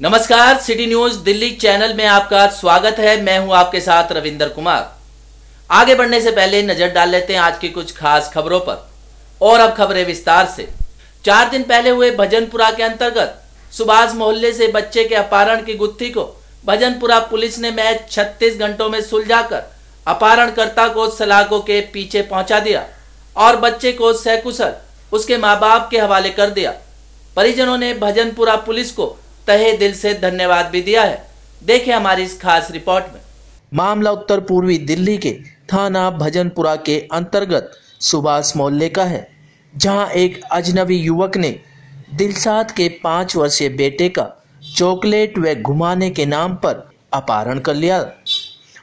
नमस्कार, city news Delhi channel में आपका स्वागत है। मैं हूं आपके साथ रविंदर कुमार। आगे बढ़ने से पहले नजर डाल लेते हैं आज की कुछ खास खबरों पर। और अब खबरें विस्तार से। 4 दिन पहले हुए भजनपुरा के अंतर्गत सुभाष मोहल्ले से बच्चे के अपहरण की गुत्थी को भजनपुरा पुलिस ने महज 36 घंटों में सुलझाकर अपहरणकर्ता को सलाखों के पीछे पहुंचा दिया और बच्चे को सकुशल उसके माँ बाप के हवाले कर दिया। परिजनों ने भजनपुरा पुलिस को तहे दिल से धन्यवाद भी दिया है। देखिए हमारी इस खास रिपोर्ट में। मामला उत्तर पूर्वी दिल्ली के थाना भजनपुरा के अंतर्गत सुभाष मोहल्ले का है, जहां एक अजनबी युवक ने दिलशाद के 5 वर्षीय बेटे का चॉकलेट व घुमाने के नाम पर अपहरण कर लिया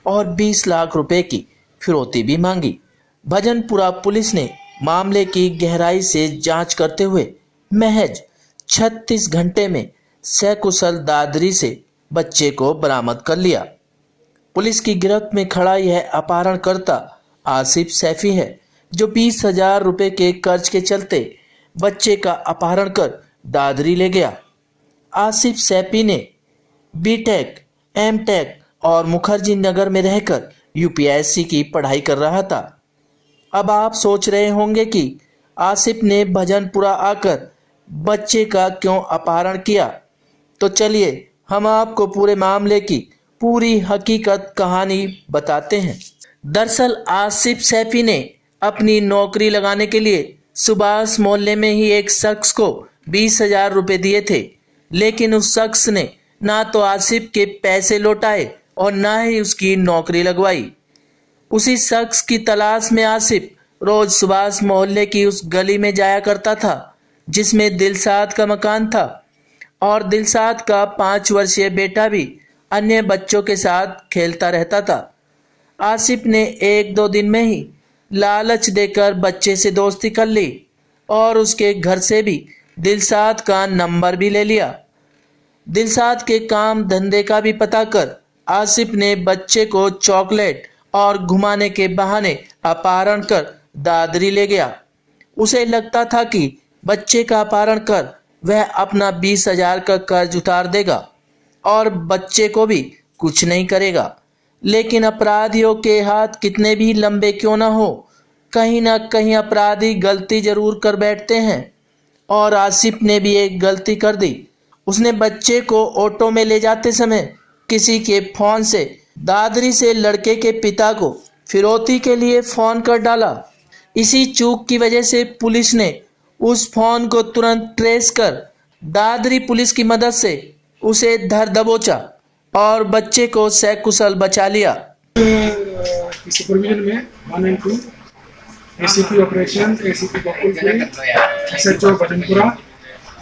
और 20 लाख रुपए की फिरौती भी मांगी। भजनपुरा पुलिस ने मामले की गहराई से जांच करते हुए महज 36 घंटे में सकुशल दादरी से बच्चे को बरामद कर लिया। पुलिस की गिरफ्त में खड़ा यह अपहरणकर्ता आसिफ सैफी है, जो 20,000 रुपए के कर्ज के चलते बच्चे का अपहरण कर दादरी ले गया। आसिफ सैफी ने बीटेक, एमटेक और मुखर्जी नगर में रहकर यूपीएससी की पढ़ाई कर रहा था। अब आप सोच रहे होंगे कि आसिफ ने भजनपुरा आकर बच्चे का क्यों अपहरण किया, तो चलिए हम आपको पूरे मामले की पूरी हकीकत कहानी बताते हैं। दरअसल आसिफ सैफी ने अपनी नौकरी लगाने के लिए सुभाष मोहल्ले में ही एक शख्स को 20,000 रुपए दिए थे, लेकिन उस शख्स ने ना तो आसिफ के पैसे लौटाए और ना ही उसकी नौकरी लगवाई। उसी शख्स की तलाश में आसिफ रोज सुभाष मोहल्ले की उस गली में जाया करता था जिसमें दिलशाद का मकान था, और दिलशाद का 5 वर्षीय बेटा भी अन्य बच्चों के साथ खेलता रहता था। आसिफ ने 1-2 दिन में ही लालच देकर बच्चे से दोस्ती कर ली और उसके घर से भी दिलशाद का नंबर भी ले लिया। दिलशाद के काम धंधे का भी पता कर आसिफ ने बच्चे को चॉकलेट और घुमाने के बहाने अपहरण कर दादरी ले गया। उसे लगता था कि बच्चे का अपहरण कर वह अपना 20,000 का कर्ज उतार देगा और बच्चे को भी कुछ नहीं करेगा। लेकिन अपराधियों के हाथ कितने भी लंबे क्यों ना हो, कहीं ना कहीं अपराधी गलती जरूर कर बैठते हैं, और आसिफ ने भी एक गलती कर दी। उसने बच्चे को ऑटो में ले जाते समय किसी के फोन से दादरी से लड़के के पिता को फिरौती के लिए फोन कर डाला। इसी चूक की वजह से पुलिस ने उस फोन को तुरंत ट्रेस कर दादरी पुलिस की मदद से उसे धर दबोचा और बच्चे को सकुशल बचा लिया। सुपरविजन में 192 ACP operation, ACP Bakulpur, SHO Bhajanpura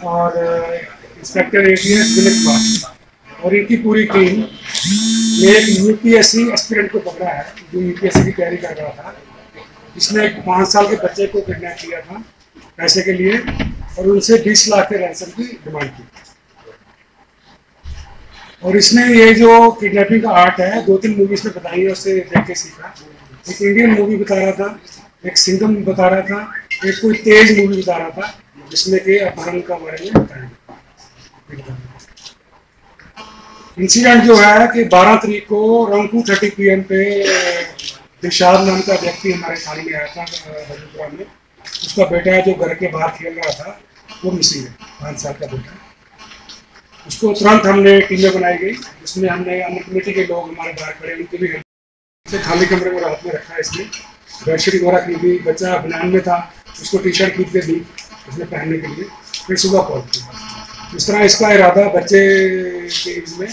और इंस्पेक्टर एटीएस दिलीप कुमार और इनकी पूरी टीम ने एक यूपीएससी एस्पिरेंट को पकड़ा है जो यूपीएससी की तैयारी कर रहा था। इसने एक 5 साल के बच्चे को किडनैप किया था पैसे के लिए और उनसे 20 लाख के रैंसम की डिमांड की। और इसने ये जो किडनैपिंग का आर्ट है 2-3 मूवीज में बताई है, उससे देख के सीखा। एक इंडियन मूवी बता रहा था, एक सिंघम बता रहा था, एक कोई तेज मूवी बता रहा था जिसमें कि अपहरण का बारे में बताया। इंसिडेंट जो है कि 12 तारीख को अराउंड 2:30 PM पे दिलशाद नाम का व्यक्ति हमारे थाने में आया था भजनपुरा में। उसका बेटा जो घर के बाहर खेल रहा था वो मिसिंग है, 5 साल का बेटा। उसको तुरंत हमने टीमें बनाई गई, जिसमें हमने अन्य कमेटी के लोग हमारे बाहर खड़े उनकी भी हेल्प। खाली कमरे में रात में रखा है, इसने बेडशीट वगैरह खरीदी, बच्चा बनियान में था उसको टी-शर्ट खरीद के दी उसने पहनने के लिए, फिर सुबह कॉल की। इस तरह इसका इरादा बच्चे के इसमें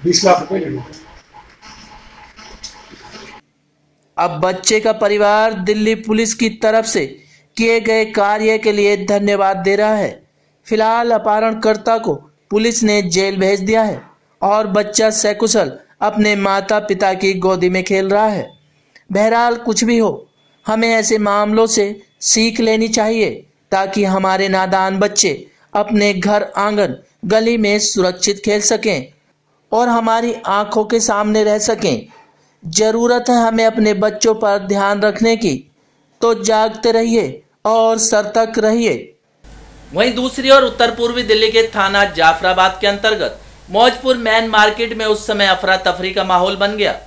20 लाख रुपए लेना। अब बच्चे का परिवार दिल्ली पुलिस की तरफ से किए गए कार्य के लिए धन्यवाद दे रहा है। फिलहाल अपहरणकर्ता को पुलिस ने जेल भेज दिया है और बच्चा सकुशल अपने माता पिता की गोदी में खेल रहा है। बहरहाल कुछ भी हो, हमें ऐसे मामलों से सीख लेनी चाहिए ताकि हमारे नादान बच्चे अपने घर आंगन गली में सुरक्षित खेल सकें और हमारी आंखों के सामने रह सकें। जरूरत है हमें अपने बच्चों पर ध्यान रखने की, तो जागते रहिए और सतर्क रहिए। वहीं दूसरी ओर उत्तर पूर्वी दिल्ली के थाना जाफराबाद के अंतर्गत मौजपुर मेन मार्केट में उस समय अफरा तफरी का माहौल बन गया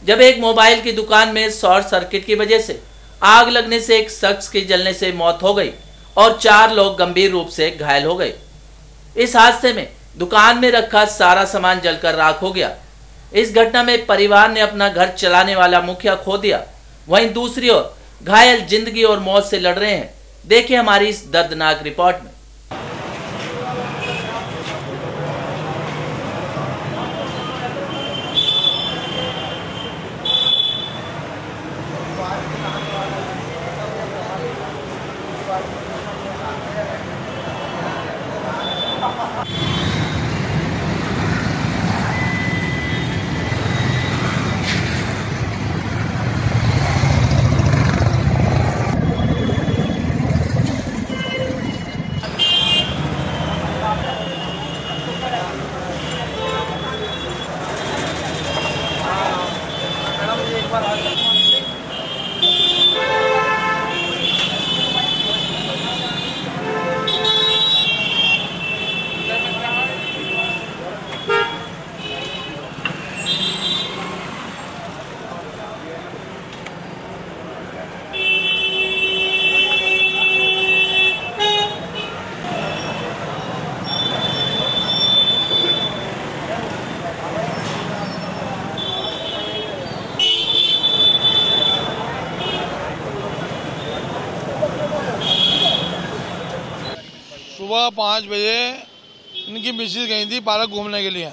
जब एक मोबाइल की दुकान में शॉर्ट सर्किट की वजह से आग लगने से एक शख्स की जलने से मौत हो गई और 4 लोग गंभीर रूप से घायल हो गए। इस हादसे में दुकान में रखा सारा सामान जलकर राख हो गया। इस घटना में परिवार ने अपना घर चलाने वाला मुखिया खो दिया। वहीं दूसरी ओर घायल जिंदगी और मौत से लड़ रहे हैं। देखिए हमारी इस दर्दनाक रिपोर्ट में। सुबह 5 बजे इनकी मिसेज गई थी पार्क घूमने के लिए,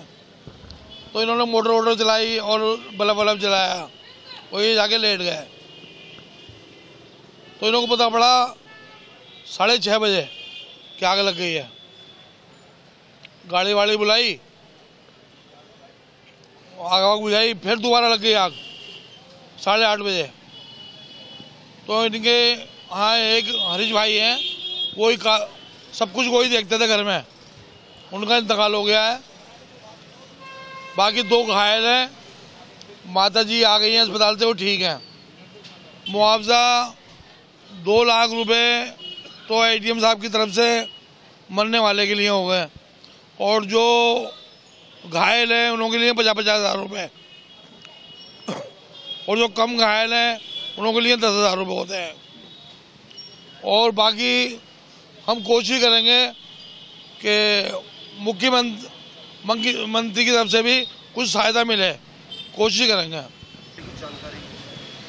तो इन्होंने मोटर चलाई और बल्ब जलाया और ये जाके लेट गए। तो इन्हों को पता पड़ा 6:30 बजे कि आग लग गई है। गाड़ी वाड़ी बुलाई, आग बुझाई, फिर दोबारा लग गई आग 8:30 बजे। तो इनके हाँ एक हरीश भाई हैं, वही सब कुछ वही देखते थे घर में, उनका इंतकाल हो गया है। बाकी 2 घायल हैं, माता जी आ गई हैं अस्पताल से, वो ठीक हैं। मुआवजा 2 लाख रुपए तो एडीएम साहब की तरफ से मरने वाले के लिए हो गए और जो घायल हैं उनों के लिए 50-50 हज़ार रुपये और जो कम घायल हैं उनों के लिए 10,000 रुपये होते हैं। और बाकी हम कोशिश करेंगे कि मुख्यमंत्री की तरफ से भी कुछ सहायता मिले, कोशिश करेंगे।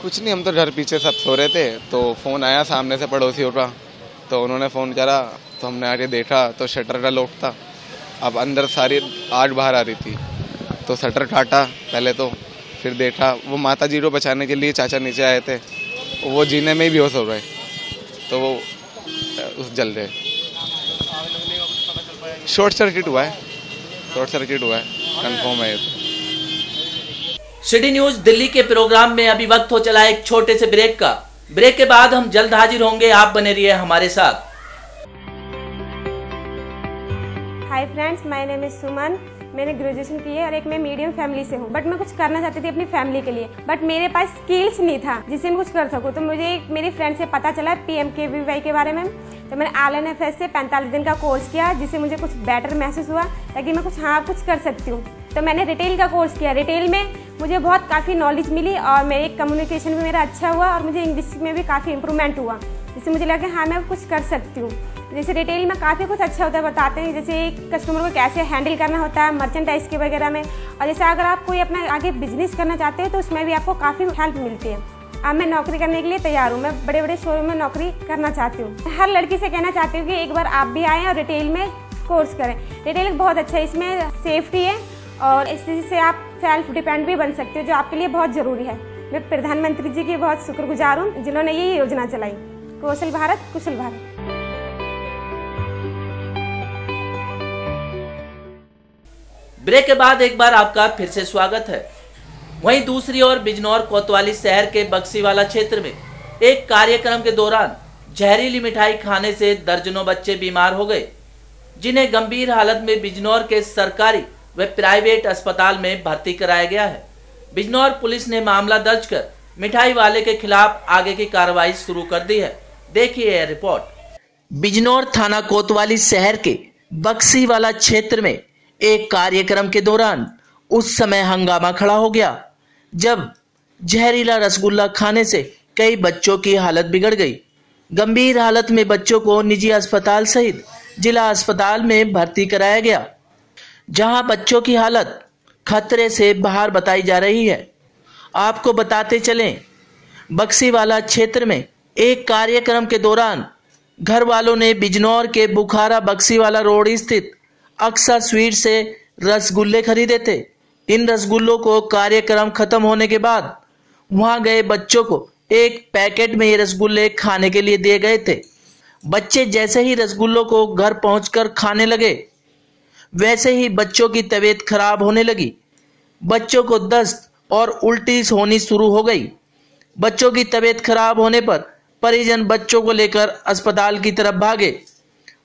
कुछ नहीं, हम तो घर पीछे सब सो रहे थे तो फ़ोन आया सामने से पड़ोसियों का, तो उन्होंने फ़ोन करा तो हमने आके देखा तो शटर का लॉक था। अब अंदर सारी आग बाहर आ रही थी तो शटर काटा पहले, तो फिर देखा वो माता जी को बचाने के लिए चाचा नीचे आए थे, वो जीने में ही बेहोश हो गए तो वो उस जल रहे। शॉर्ट सर्किट हुआ है, कंफर्म है। सिटी न्यूज दिल्ली के प्रोग्राम में अभी वक्त हो चला एक छोटे से ब्रेक का। ब्रेक के बाद हम जल्द हाजिर होंगे, आप बने रहिए हमारे साथ। Hi friends, my name is Suman. मैंने ग्रेजुएशन की है और एक मैं मीडियम फैमिली से हूँ, बट मैं कुछ करना चाहती थी अपनी फैमिली के लिए, बट मेरे पास स्किल्स नहीं था जिससे मैं कुछ कर सकूँ। तो मुझे मेरी फ्रेंड से पता चला PMKVY के बारे में, तो मैंने LNFS से 45 दिन का कोर्स किया जिससे मुझे कुछ बेटर महसूस हुआ ताकि मैं कुछ कर सकती हूँ। तो मैंने रिटेल का कोर्स किया। रिटेल में मुझे बहुत काफ़ी नॉलेज मिली और मेरे कम्युनिकेशन भी मेरा अच्छा हुआ और मुझे इंग्लिश में भी काफ़ी इंप्रूवमेंट हुआ, जिससे मुझे लगा हाँ मैं कुछ कर सकती हूँ। जैसे रिटेल में काफ़ी कुछ अच्छा होता है, बताते हैं जैसे कस्टमर को कैसे हैंडल करना होता है मर्चेंडाइज के वगैरह में। और जैसे अगर आप कोई अपना आगे बिजनेस करना चाहते हो तो उसमें भी आपको काफ़ी हेल्प मिलती है। अब मैं नौकरी करने के लिए तैयार हूँ, मैं बड़े बड़े शोरूम में नौकरी करना चाहती हूँ। हर लड़की से कहना चाहती हूँ कि एक बार आप भी आएँ और रिटेल में कोर्स करें। रिटेल बहुत अच्छा है, इसमें सेफ्टी है और इससे आप सेल्फ डिपेंड भी बन सकते हो, जो आपके लिए बहुत ज़रूरी है। मैं प्रधानमंत्री जी की बहुत शुक्रगुजार हूँ जिन्होंने ये योजना चलाई, कौशल भारत कुशल भारत। ब्रेक के बाद एक बार आपका फिर से स्वागत है। वहीं दूसरी ओर बिजनौर कोतवाली शहर के बक्सीवाला क्षेत्र में एक कार्यक्रम के दौरान जहरीली मिठाई खाने से दर्जनों बच्चे बीमार हो गए, जिन्हें गंभीर हालत में बिजनौर के सरकारी व प्राइवेट अस्पताल में भर्ती कराया गया है। बिजनौर पुलिस ने मामला दर्ज कर मिठाई वाले के खिलाफ आगे की कार्रवाई शुरू कर दी है। देखिए यह रिपोर्ट। बिजनौर थाना कोतवाली शहर के बक्सीवाला क्षेत्र में एक कार्यक्रम के दौरान उस समय हंगामा खड़ा हो गया जब जहरीला रसगुल्ला खाने से कई बच्चों की हालत बिगड़ गई। गंभीर हालत में बच्चों को निजी अस्पताल सहित जिला अस्पताल में भर्ती कराया गया, जहां बच्चों की हालत खतरे से बाहर बताई जा रही है। आपको बताते चलें, बक्सीवाला क्षेत्र में एक कार्यक्रम के दौरान घर वालों ने बिजनौर के बुखारा बक्सीवाला रोड स्थित अक्सा स्वीट से रसगुल्ले खरीदे थे। इन रसगुल्लों को कार्यक्रम खत्म होने के बाद वहां गए बच्चों को एक पैकेट में ये रसगुल्ले खाने के लिए दिए गए थे। बच्चे जैसे ही रसगुल्लों को घर पहुंचकर खाने लगे, वैसे ही बच्चों की तबीयत खराब होने लगी। बच्चों को दस्त और उल्टी होनी शुरू हो गई। बच्चों की तबीयत खराब होने पर परिजन बच्चों को लेकर अस्पताल की तरफ भागे।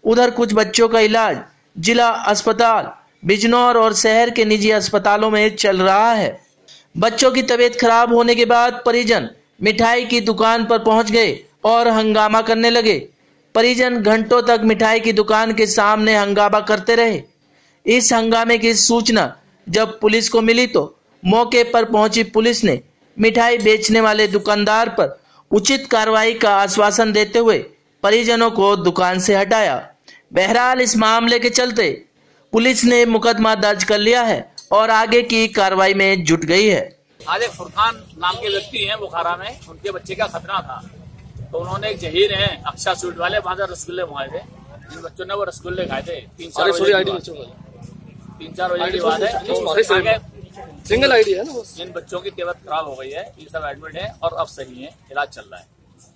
उधर कुछ बच्चों का इलाज जिला अस्पताल बिजनौर और शहर के निजी अस्पतालों में चल रहा है। बच्चों की तबीयत खराब होने के बाद परिजन मिठाई की दुकान पर पहुंच गए और हंगामा करने लगे। परिजन घंटों तक मिठाई की दुकान के सामने हंगामा करते रहे। इस हंगामे की सूचना जब पुलिस को मिली तो मौके पर पहुंची पुलिस ने मिठाई बेचने वाले दुकानदार पर उचित कार्रवाई का आश्वासन देते हुए परिजनों को दुकान से हटाया। बहरहाल इस मामले के चलते पुलिस ने मुकदमा दर्ज कर लिया है और आगे की कार्रवाई में जुट गई है। आज एक फुरकान नाम के व्यक्ति हैं बुखारा में, उनके बच्चे का खतरा था तो उन्होंने एक जहीर है अक्षा स्वीट वाले वहां से रसगुल्ले मंगाए थे। जिन बच्चों ने वो रसगुल्ले खाए थे 3-4 बजे की बात है। सिंगल आईडी है ना। जिन बच्चों की तबीयत खराब हो गई है ये सब एडमिट है और अब सही है, इलाज चल रहा है।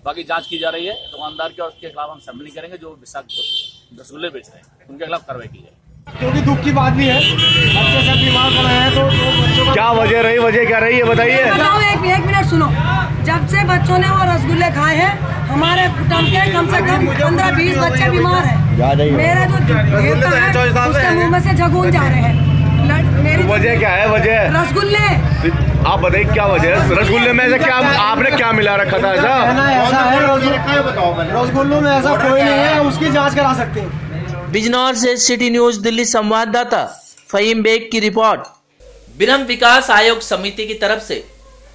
बाकी जांच की जा रही है। दुकानदार के और उसके खिलाफ हम सैंपलिंग करेंगे। जो विषाक्त रसगुल्ले बेच रहे हैं उनके खिलाफ कार्रवाई की जाए। क्योंकि दुख की बात भी है, बच्चे सब बीमार पड़े हैं तो बच्चों क्या वजह रही, वजह क्या रही है बताइए। एक मिनट सुनो। जब से बच्चों ने वो रसगुल्ले खाए हैं हमारे कम से कम 15-20 बच्चे बीमार हैं। मेरा जो देवता है उसके मुंह में से झगून जा रहे हैं। वजह क्या है? वजह रसगुल्ले। आप बताइए क्या वजह है? रसगुल्ले में से क्या आपने क्या मिला रखा था? ऐसा है रसगुल्लों में ऐसा कोई नहीं है, उसकी जांच करा सकते हैं। बिजनौर से सिटी न्यूज दिल्ली संवाददाता फहीम बेग की रिपोर्ट। ब्रह्म विकास आयोग समिति की तरफ से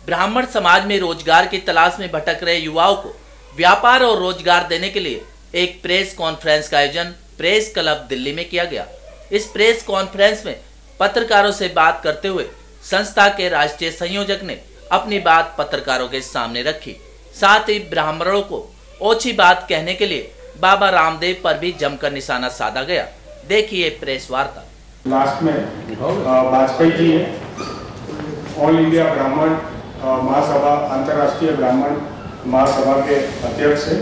ब्राह्मण समाज में रोजगार की तलाश में भटक रहे युवाओं को व्यापार और रोजगार देने के लिए एक प्रेस कॉन्फ्रेंस का आयोजन प्रेस क्लब दिल्ली में किया गया। इस प्रेस कॉन्फ्रेंस में पत्रकारों से बात करते हुए संस्था के राष्ट्रीय संयोजक ने अपनी बात पत्रकारों के सामने रखी। साथ ही ब्राह्मणों को ओछी बात कहने के लिए बाबा रामदेव पर भी जमकर निशाना साधा गया। देखिए प्रेस वार्ता। लास्ट में वाजपेयी जी है, ऑल इंडिया ब्राह्मण महासभा, अंतर्राष्ट्रीय ब्राह्मण महासभा के अध्यक्ष है।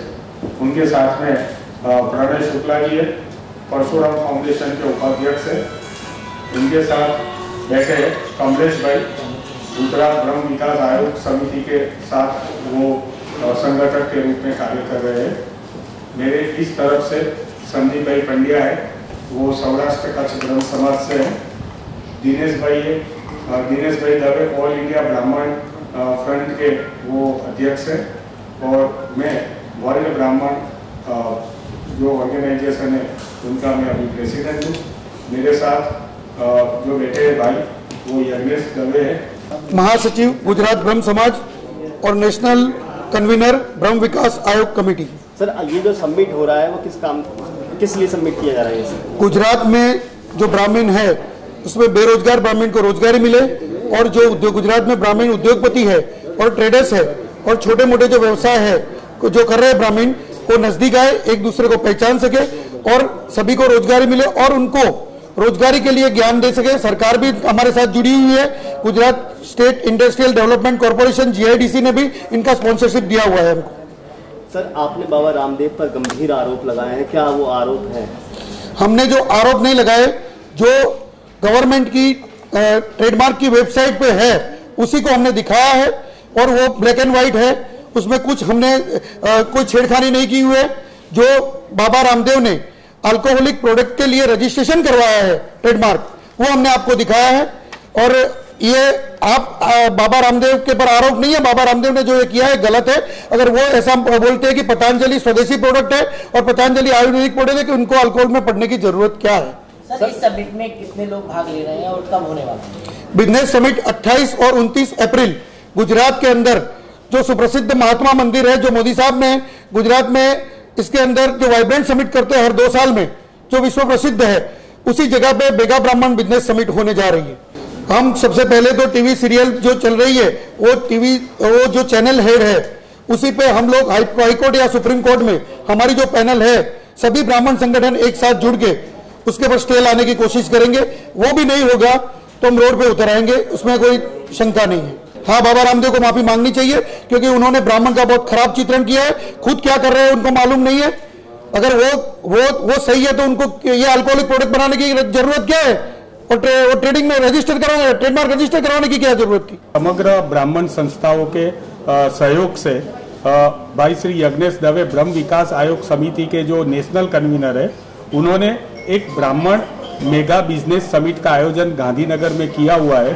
उनके साथ में प्रणय शुक्ला जी है, परशुराम फाउंडेशन के उपाध्यक्ष है। उनके साथ बैठे कमलेश भाई, गुजरात ब्रह्म विकास आयोग समिति के साथ वो संगठक के रूप में कार्य कर रहे हैं। मेरे इस तरफ से संदीप भाई पंड्या है, वो सौराष्ट्र कच्छ ब्रह्म समाज से है। दिनेश भाई है, दिनेश भाई दवे ऑल इंडिया ब्राह्मण फ्रंट के वो अध्यक्ष है। और मैं वॉरियर ब्राह्मण जो ऑर्गेनाइजेशन है उनका मैं अभी प्रेसिडेंट हूँ। मेरे साथ जो बैठे भाई वो यज्ञेश दवे है, महासचिव गुजरात ब्रह्म समाज और नेशनल कन्वीनर ब्रह्म विकास आयोग कमेटी। सर ये जो सबमिट हो रहा है वो किस लिए सबमिट किया जा रहा है? गुजरात में जो ब्राह्मण है उसमें बेरोजगार ब्राह्मण को रोजगारी मिले और जो गुजरात में ब्राह्मण उद्योगपति है और ट्रेडर्स है और छोटे मोटे जो व्यवसाय है जो कर रहे हैं ब्राह्मण को नजदीक आए, एक दूसरे को पहचान सके और सभी को रोजगारी मिले और उनको रोजगारी के लिए ज्ञान दे सके। सरकार भी हमारे साथ जुड़ी हुई है। Gujarat state industrial development corporation GIDC ने भी इनका स्पॉन्सरशिप दिया हुआ है हमको। सर आपने बाबा रामदेव पर गंभीर आरोप लगाए हैं, क्या वो आरोप है? हमने जो आरोप नहीं लगाए, जो गवर्नमेंट की ट्रेडमार्क की वेबसाइट पे है उसी को हमने दिखाया है और वो ब्लैक एंड व्हाइट है। उसमें कुछ हमने कोई छेड़खानी नहीं की हुई है। जो बाबा रामदेव ने अल्कोहलिक प्रोडक्ट के लिए रजिस्ट्रेशन करवाया है ट्रेडमार्क, वो हमने आपको दिखाया है। और ये आप बाबा रामदेव के पर आरोप नहीं है। बाबा रामदेव ने जो ये किया है गलत है। अगर वो ऐसा बोलते हैं कि पतंजलि स्वदेशी प्रोडक्ट है और पतंजलि आयुर्वेदिक प्रोडक्ट है कि उनको अल्कोहल में पड़ने की जरूरत क्या है? सर इस समिट में कितने लोग भाग ले रहे हैं और कब होने वाला है? बिजनेस समिट 28 और 29 अप्रैल गुजरात के अंदर जो सुप्रसिद्ध महात्मा मंदिर है, जो मोदी साहब ने गुजरात में इसके अंदर जो वाइब्रेंट समिट करते हैं हर 2 साल में, जो विश्व प्रसिद्ध है, उसी जगह पे मेगा ब्राह्मण बिजनेस समिट होने जा रही है। हम सबसे पहले तो टीवी सीरियल जो चल रही है वो जो चैनल हेड है उसी पे हम लोग हाईकोर्ट या सुप्रीम कोर्ट में हमारी जो पैनल है सभी ब्राह्मण संगठन एक साथ जुड़ के उसके पर स्टे लाने की कोशिश करेंगे। वो भी नहीं होगा तो हम रोड पे उतर आएंगे, उसमें कोई शंका नहीं है। हाँ, बाबा रामदेव को माफी मांगनी चाहिए क्योंकि उन्होंने ब्राह्मण का बहुत खराब चित्रण किया है। खुद क्या कर रहे हैं उनको मालूम नहीं है। अगर वो सही है तो उनको ये अल्कोहलिक प्रोडक्ट बनाने की जरूरत क्या है और ट्रेडिंग में रजिस्टर कराने, ट्रेडमार्क रजिस्टर कराने की क्या जरूरत थी। समग्र ब्राह्मण संस्थाओं के सहयोग से भाई श्री यज्ञेश दवे ब्रह्म विकास आयोग समिति के जो नेशनल कन्वीनर है, उन्होंने एक ब्राह्मण मेगा बिजनेस समिट का आयोजन गांधीनगर में किया हुआ है।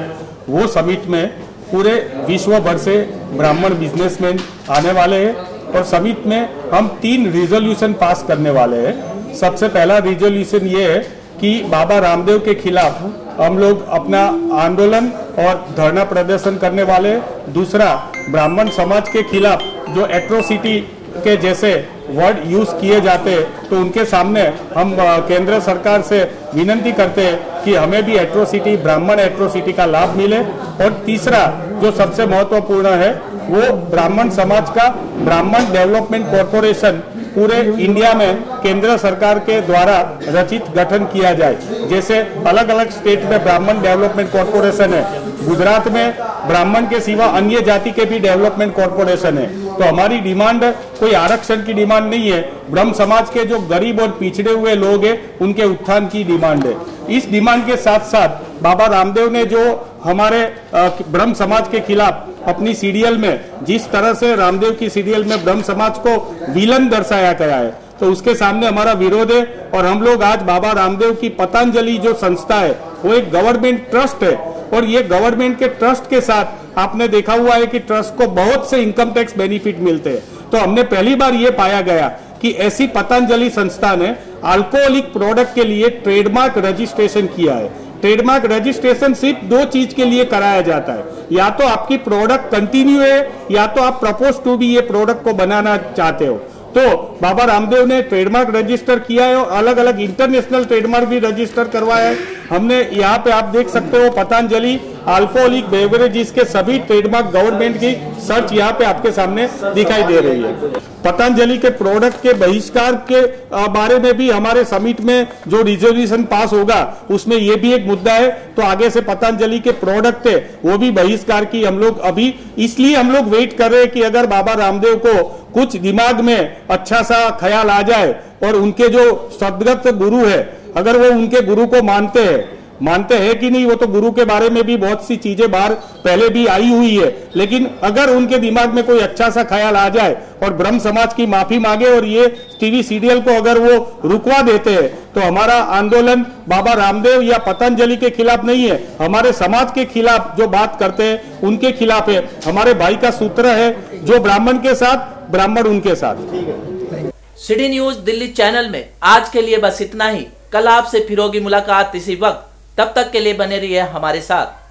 वो समिट में पूरे विश्व भर से ब्राह्मण बिजनेसमैन आने वाले हैं और समिट में हम 3 रिजोल्यूशन पास करने वाले हैं। सबसे पहला रिजोल्यूशन ये है कि बाबा रामदेव के खिलाफ हम लोग अपना आंदोलन और धरना प्रदर्शन करने वाले। दूसरा, ब्राह्मण समाज के खिलाफ जो एट्रोसिटी के जैसे वर्ड यूज किए जाते तो उनके सामने हम केंद्र सरकार से विनती करते हैं कि हमें भी एट्रोसिटी, ब्राह्मण एट्रोसिटी का लाभ मिले। और तीसरा जो सबसे महत्वपूर्ण है वो ब्राह्मण समाज का ब्राह्मण डेवलपमेंट कॉर्पोरेशन पूरे इंडिया में केंद्र सरकार के द्वारा रचित गठन किया जाए। जैसे अलग अलग स्टेट में ब्राह्मण डेवलपमेंट कॉर्पोरेशन है, गुजरात में ब्राह्मण के सिवा अन्य जाति के भी डेवलपमेंट कॉर्पोरेशन है। तो हमारी डिमांड कोई आरक्षण की डिमांड नहीं है, ब्रह्म समाज के जो गरीब और पिछड़े हुए लोग हैं उनके उत्थान की डिमांड है। इस डिमांड के साथ साथ बाबा रामदेव ने जो हमारे ब्रह्म समाज के खिलाफ अपनी सीरियल में जिस तरह से रामदेव की सीरियल में ब्रह्म समाज को विलन दर्शाया गया है, तो उसके सामने हमारा विरोध है। और हम लोग आज बाबा रामदेव की पतंजलि जो संस्था है वो एक गवर्नमेंट ट्रस्ट है और ये गवर्नमेंट के ट्रस्ट के साथ आपने देखा हुआ है कि ट्रस्ट को बहुत से इनकम टैक्स बेनिफिट मिलते हैं। तो हमने पहली बार ये पाया गया कि ऐसी पतंजलि संस्था ने अल्कोहलिक प्रोडक्ट के लिए ट्रेडमार्क रजिस्ट्रेशन किया है। ट्रेडमार्क रजिस्ट्रेशन सिर्फ 2 चीज के लिए कराया जाता है, या तो आपकी प्रोडक्ट कंटिन्यू है या तो आप प्रपोज टू भी ये प्रोडक्ट को बनाना चाहते हो। तो बाबा रामदेव ने ट्रेडमार्क रजिस्टर किया है और अलग अलग इंटरनेशनल ट्रेडमार्क भी रजिस्टर करवाया है। हमने यहाँ पे आप देख सकते हो पतंजलि अल्कोहलिक बेवरेजेस के सभी ट्रेडमार्क गवर्नमेंट की सर्च यहाँ पे आपके सामने दिखाई दे रही है। पतंजलि के प्रोडक्ट के बहिष्कार के बारे में भी हमारे समिट में जो रिजोल्यूशन पास होगा उसमें ये भी एक मुद्दा है। तो आगे से पतंजलि के प्रोडक्ट है वो भी बहिष्कार की हम लोग अभी इसलिए हम लोग वेट कर रहे हैं कि अगर बाबा रामदेव को कुछ दिमाग में अच्छा सा ख्याल आ जाए और उनके जो सदगत गुरु है अगर वो उनके गुरु को मानते हैं कि नहीं, वो तो गुरु के बारे में भी बहुत सी चीजें बाहर पहले भी आई हुई है, लेकिन अगर उनके दिमाग में कोई अच्छा सा ख्याल आ जाए और ब्रह्म समाज की माफी मांगे और ये टीवी सीरियल को अगर वो रुकवा देते हैं तो हमारा आंदोलन बाबा रामदेव या पतंजलि के खिलाफ नहीं है, हमारे समाज के खिलाफ जो बात करते हैं उनके खिलाफ है। हमारे भाई का सूत्र है, जो ब्राह्मण के साथ ब्राह्मण उनके साथ। सिटी न्यूज दिल्ली चैनल में आज के लिए बस इतना ही। कल आपसे फिर होगी मुलाकात इसी वक्त, तब तक के लिए बने रहिए हमारे साथ।